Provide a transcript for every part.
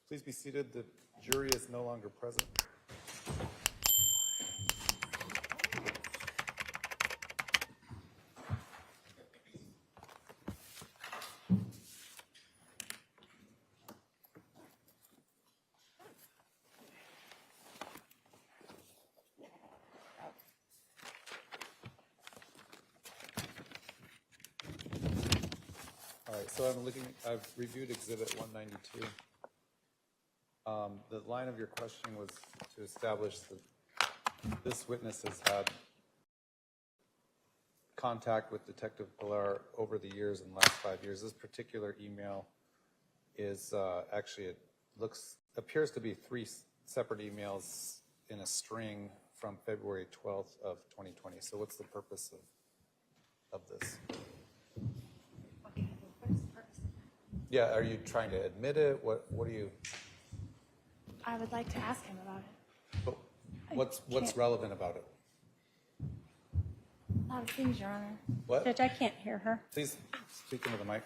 Please be seated. The jury is no longer present. All right, so I've reviewed Exhibit 192. The line of your question was to establish that this witness has had contact with Detective Pilar over the years, in the last 5 years. This particular email is actually, appears to be 3 separate emails in a string from February 12th of 2020. So what's the purpose of this? Yeah, are you trying to admit it? What are you? I would like to ask him about it. But what's relevant about it? A lot of things, Your Honor. What? Judge, I can't hear her. Please speak into the mic.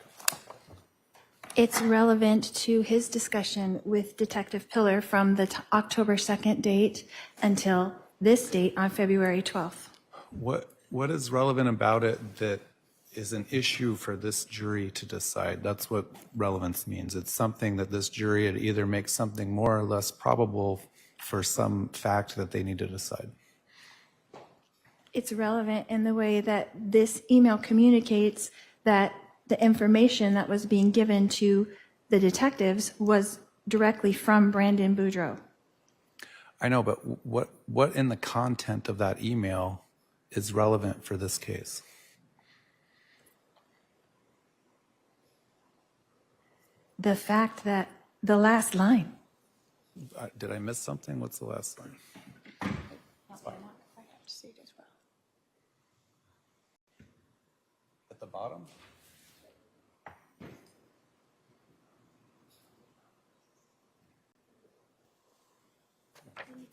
It's relevant to his discussion with Detective Pillar from the October 2nd date until this date on February 12th. What is relevant about it that is an issue for this jury to decide? That's what relevance means. It's something that this jury would either make something more or less probable for some fact that they need to decide. It's relevant in the way that this email communicates that the information that was being given to the detectives was directly from Brandon Boudreaux. I know, but what in the content of that email is relevant for this case? The fact that the last line. Did I miss something? What's the last line? I have to see it as well. At the bottom?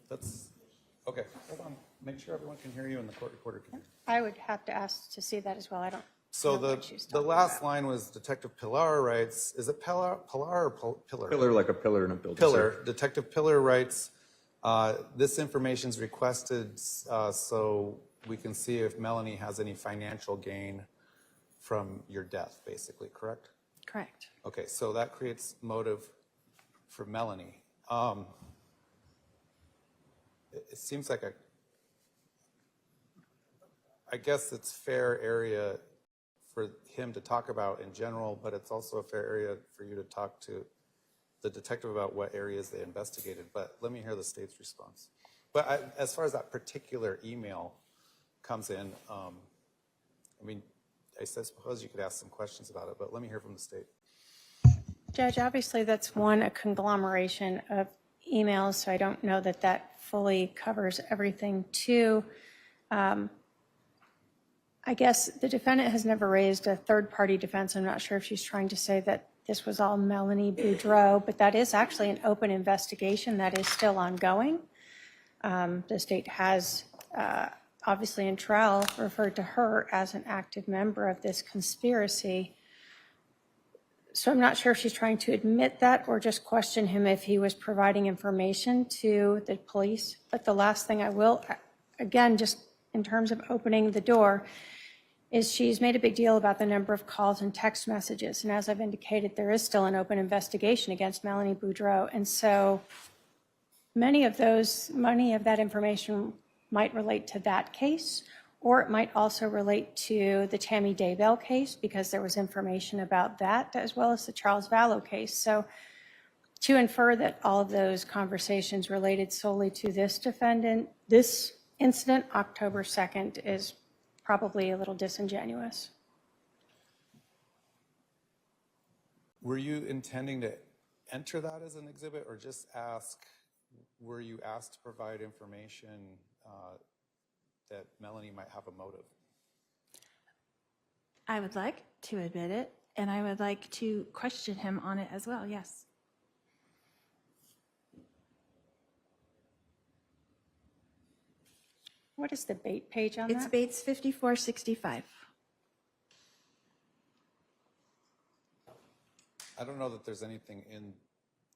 That's, okay, hold on. Make sure everyone can hear you and the court reporter can hear you. I would have to ask to see that as well. I don't. So know what she's the talking last about. line was Detective Pilar writes, is it Pilar or Pillar? Pillar, like a pillar in a building. Pillar. sir. Detective Pillar writes, this information is requested so we can see if Melanie has any financial gain from your death, basically, correct? Correct. Okay, so that creates motive for Melanie. It seems like I guess it's fair area for him to talk about in general, but it's also a fair area for you to talk to the detective about what areas they investigated. But let me hear the state's response. But as far as that particular email comes in, I mean, I suppose you could ask some questions about it, but let me hear from the state. Judge, obviously that's a conglomeration of emails, so I don't know that that fully covers everything. Two, I guess the defendant has never raised a third-party defense. I'm not sure if she's trying to say that this was all Melanie Boudreaux, but that is actually an open investigation that is still ongoing. The state has, obviously in trial, referred to her as an active member of this conspiracy. So I'm not sure if she's trying to admit that or just question him if he was providing information to the police. But the last thing I will, again, just in terms of opening the door, is she's made a big deal about the number of calls and text messages. And as I've indicated, there is still an open investigation against Melanie Boudreaux. And so many of that information might relate to that case, or it might also relate to the Tammy Daybell case, because there was information about that, as well as the Charles Vallow case. So to infer that all of those conversations related solely to this defendant, this incident, October 2nd, is probably a little disingenuous. Were you intending to enter that as an exhibit or just were you asked to provide information that Melanie might have a motive? I would like to admit it, and I would like to question him on it as well, yes. What is the bait page on It's that? Bates 5465. I don't know that there's anything in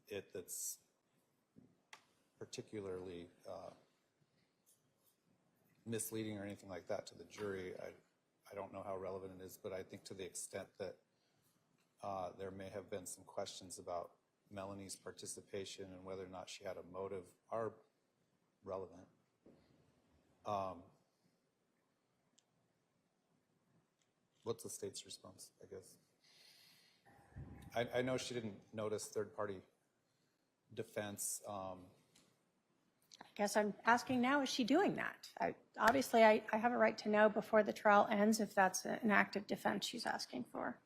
it that's particularly misleading or anything like that to the jury. I don't know how relevant it is, but I think to the extent that there may have been some questions about Melanie's participation and whether or not she had a motive are relevant. What's the state's response, I guess? I know she didn't notice third-party defense. I guess I'm asking now, is she doing that? Obviously, I have a right to know before the trial ends if that's an active defense she's asking for.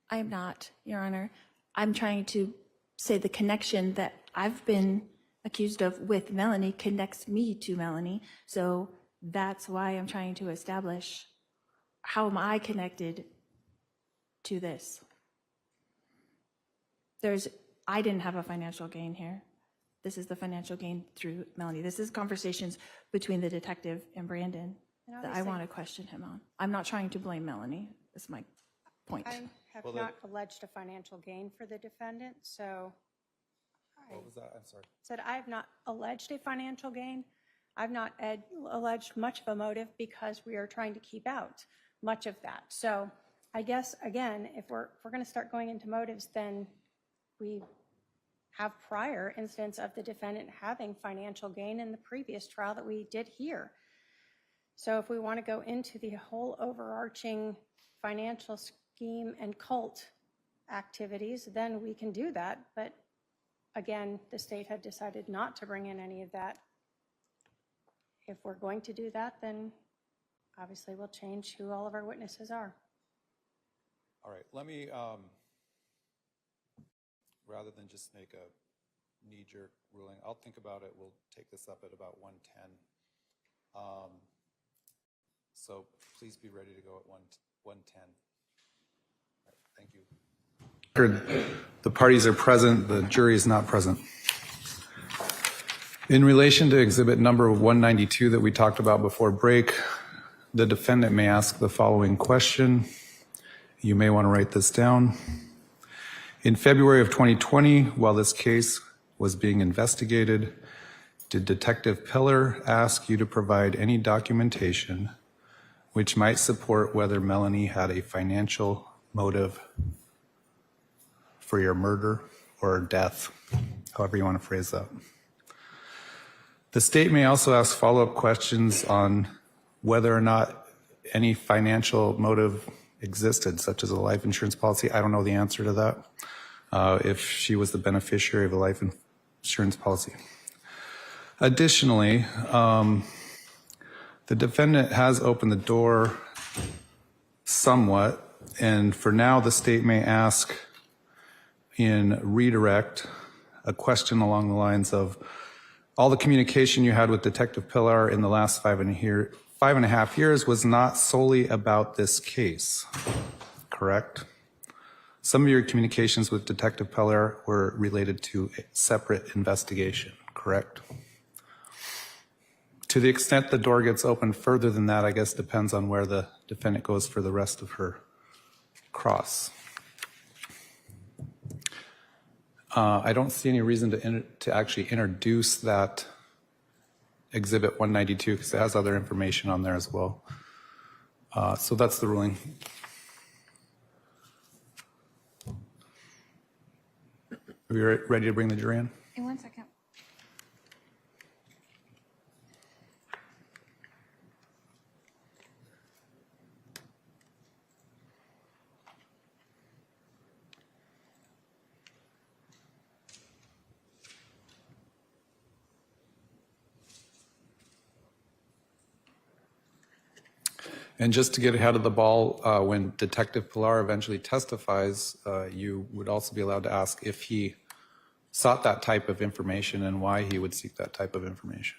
I am not, Your Honor. I'm trying to say the connection that I've been accused of with Melanie connects me to Melanie. So that's why I'm trying to establish how am I connected to this. I didn't have a financial gain here. This is the financial gain through Melanie. This is conversations between the detective and Brandon that I want to question him on. I'm not trying to blame Melanie. That's my point. I have not alleged a financial gain for the defendant, so. What was that? I'm sorry. Said I have not alleged a financial gain. I've not alleged much of a motive because we are trying to keep out much of that. So I guess, again, if we're going to start going into motives, then we have prior instance of the defendant having financial gain in the previous trial that we did here. So if we want to go into the whole overarching financial scheme and cult activities, then we can do that. But again, the state had decided not to bring in any of that. If we're going to do that, then obviously we'll change who all of our witnesses are. All right, let me, rather than just make a knee-jerk ruling, I'll think about it. We'll take this up at about 1:10. So please be ready to go at 1:10. All right, thank you. The parties are present, the jury is not present. In relation to exhibit number 192 that we talked about before break, the defendant may ask the following question. You may want to write this down. In February of 2020, while this case was being investigated, did Detective Pillar ask you to provide any documentation which might support whether Melanie had a financial motive for your murder or death, however you want to phrase that? The state may also ask follow-up questions on whether or not any financial motive existed, such as a life insurance policy. I don't know the answer to that, if she was the beneficiary of a life insurance policy. Additionally, the defendant has opened the door somewhat, and for now the state may ask in redirect a question along the lines of, all the communication you had with Detective Pillar in the last 5.5 years was not solely about this case, correct? Some of your communications with Detective Pillar were related to a separate investigation, correct? To the extent the door gets opened further than that, I guess depends on where the defendant goes for the rest of her cross. I don't see any reason to actually introduce that Exhibit 192 because it has other information on there as well. So that's the ruling. Are we ready to bring the jury in? In 1 second. And just to get ahead of the ball, when Detective Pillar eventually testifies, you would also be allowed to ask if he sought that type of information and why he would seek that type of information.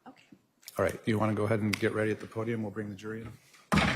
Okay. All right, you want to go ahead and get ready at the podium? We'll bring the jury in.